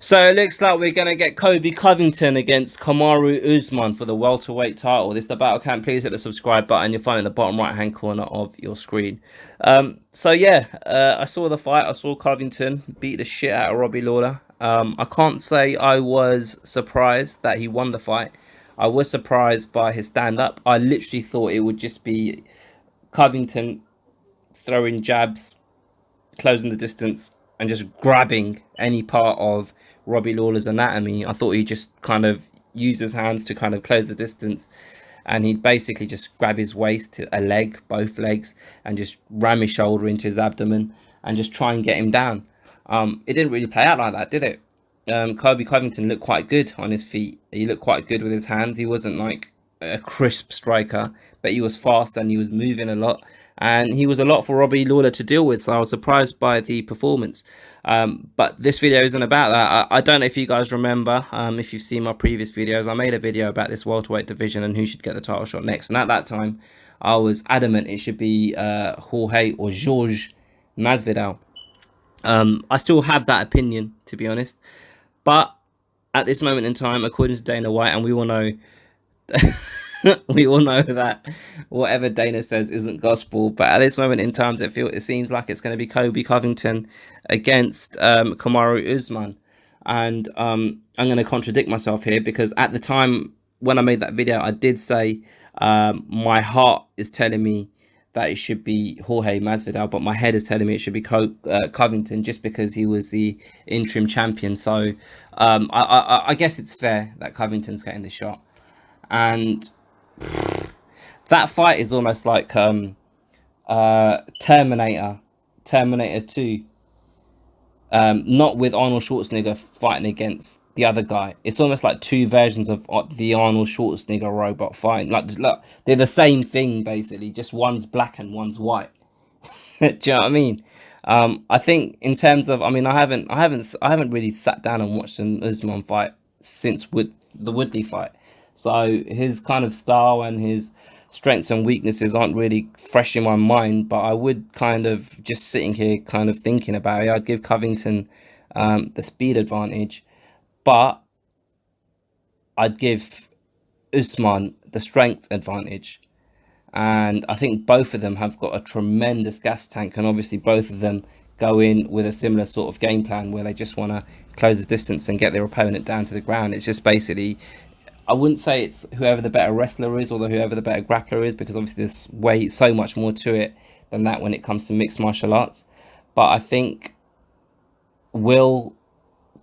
So it looks like we're gonna get Colby Covington against Kamaru Usman for the welterweight title. This is the battle camp. Please hit the subscribe button. You'll find it in the bottom right hand corner of your screen. I saw the fight. I saw Covington beat the shit out of Robbie Lawler. I can't say I was surprised that he won the fight. I was surprised by his stand up. I literally thought it would just be Covington throwing jabs, closing the distance, and just grabbing any part of Robbie Lawler's anatomy. I thought he'd just kind of use his hands to kind of close the distance, and he'd basically just grab his waist, a leg, both legs, and just ram his shoulder into his abdomen and just try and get him down. It didn't really play out like that, did it? Colby Covington looked quite good on his feet. He looked quite good with his hands. He wasn't like a crisp striker, but he was fast and he was moving a lot, and he was a lot for Robbie Lawler to deal with. So I was surprised by the performance. But this video isn't about that. I don't know if you guys remember, if you've seen my previous videos, I made a video about this welterweight division and who should get the title shot next. And at that time, I was adamant it should be Jorge or Jorge Masvidal. I still have that opinion, to be honest. But at this moment in time, according to Dana White, and we all know we all know that whatever Dana says isn't gospel, but at this moment in time, it seems like it's going to be Colby Covington against Kamaru Usman. And I'm going to contradict myself here, because at the time when I made that video, I did say my heart is telling me that it should be Jorge Masvidal, but my head is telling me it should be Covington, just because he was the interim champion. So I guess it's fair that Covington's getting the shot. And that fight is almost like Terminator 2, not with Arnold Schwarzenegger fighting against the other guy. It's almost like two versions of the Arnold Schwarzenegger robot fight. Like, look, they're the same thing basically, just one's black and one's white. Do you know what I mean? I think in terms of, I mean, I haven't really sat down and watched an Usman fight since the Woodley fight. So his kind of style and his strengths and weaknesses aren't really fresh in my mind, but I would kind of, just sitting here kind of thinking about it, I'd give Covington the speed advantage, but I'd give Usman the strength advantage. And I think both of them have got a tremendous gas tank, and obviously both of them go in with a similar sort of game plan where they just want to close the distance and get their opponent down to the ground. It's just basically, I wouldn't say it's whoever the better wrestler is or whoever the better grappler is, because obviously there's so much more to it than that when it comes to mixed martial arts. But I think, will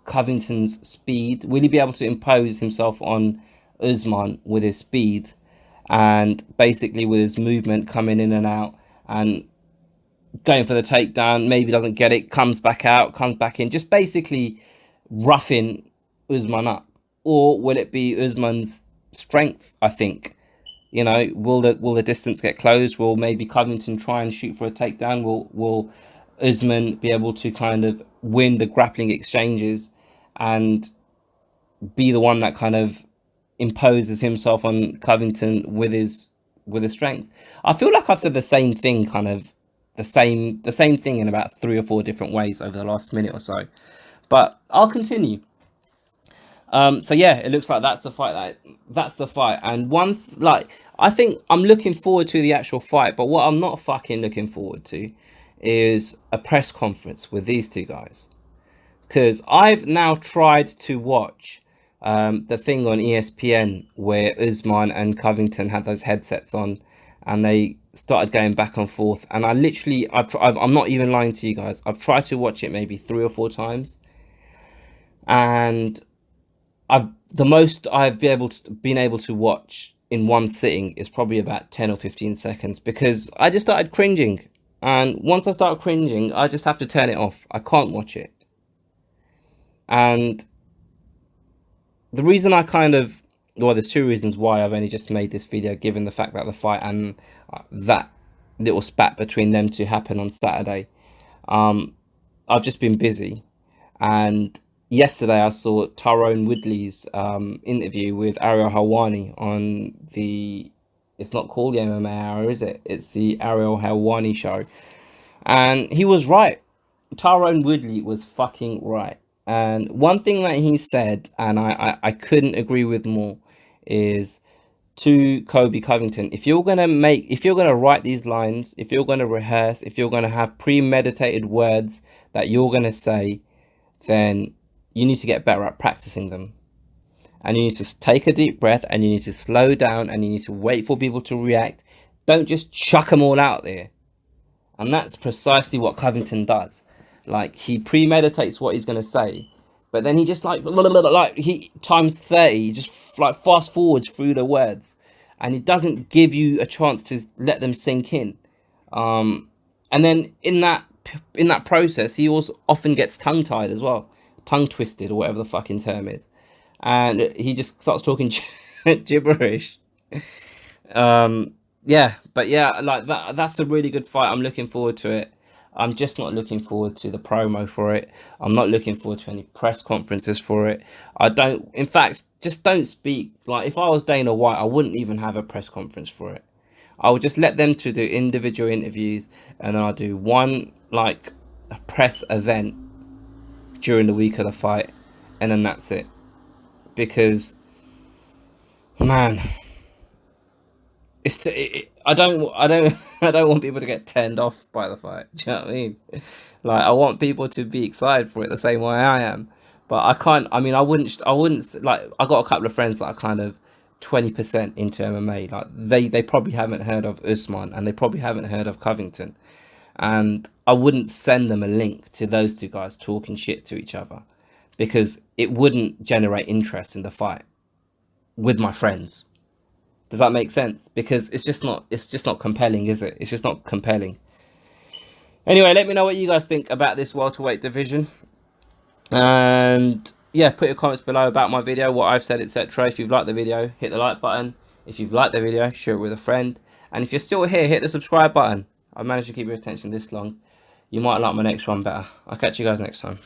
Covington's speed, will he be able to impose himself on Usman with his speed and basically with his movement coming in and out and going for the takedown, maybe doesn't get it, comes back out, comes back in, just basically roughing Usman up? Or will it be Usman's strength? I think, you know, will the distance get closed? Will maybe Covington try and shoot for a takedown? Will Usman be able to kind of win the grappling exchanges and be the one that kind of imposes himself on Covington with his strength? I feel like I've said the same thing, kind of the same thing in about 3 or 4 different ways over the last minute or so, but I'll continue. So yeah, it looks like that's the fight. And I think I'm looking forward to the actual fight, but what I'm not fucking looking forward to is a press conference with these two guys, because I've now tried to watch the thing on ESPN where Usman and Covington had those headsets on and they started going back and forth, and I'm not even lying to you guys, I've tried to watch it maybe 3 or 4 times, and the most I've been able to watch in one sitting is probably about 10 or 15 seconds, because I just started cringing. And once I start cringing, I just have to turn it off. I can't watch it. And the reason there's 2 reasons why I've only just made this video, given the fact that the fight and that little spat between them 2 happened on Saturday. I've just been busy, and yesterday I saw Tyrone Woodley's interview with Ariel Helwani on it's not called the MMA Hour, is it? It's the Ariel Helwani show. And he was right. Tyrone Woodley was fucking right. And one thing that he said, and I couldn't agree with more, is to Colby Covington, if you're gonna write these lines, if you're gonna rehearse, if you're gonna have premeditated words that you're gonna say, then you need to get better at practicing them. And you need to take a deep breath, and you need to slow down, and you need to wait for people to react. Don't just chuck them all out there. And that's precisely what Covington does. Like, he premeditates what he's going to say, but then he just like he times 30, just like fast forwards through the words, and he doesn't give you a chance to let them sink in. And then in that process, he also often gets tongue tied as well, tongue twisted, or whatever the fucking term is, and he just starts talking gibberish. Yeah, but yeah, like that's a really good fight. I'm looking forward to it. I'm just not looking forward to the promo for it. I'm not looking forward to any press conferences for it. I don't, in fact, just don't speak. Like, if I was Dana White, I wouldn't even have a press conference for it. I would just let them to do individual interviews, and then I'll do one, like, a press event during the week of the fight, and then that's it. Because, man, I don't want people to get turned off by the fight. Do you know what I mean? Like, I want people to be excited for it the same way I am. But I can't. I mean, I wouldn't like. I got a couple of friends that are kind of 20% into MMA. Like, they probably haven't heard of Usman, and they probably haven't heard of Covington, and I wouldn't send them a link to those two guys talking shit to each other, because it wouldn't generate interest in the fight with my friends. Does that make sense? Because it's just not compelling, is it? It's just not compelling. Anyway, let me know what you guys think about this welterweight division. And yeah, put your comments below about my video, what I've said, etc. If you've liked the video, hit the like button. If you've liked the video, share it with a friend. And if you're still here, hit the subscribe button. I've managed to keep your attention this long. You might like my next one better. I'll catch you guys next time.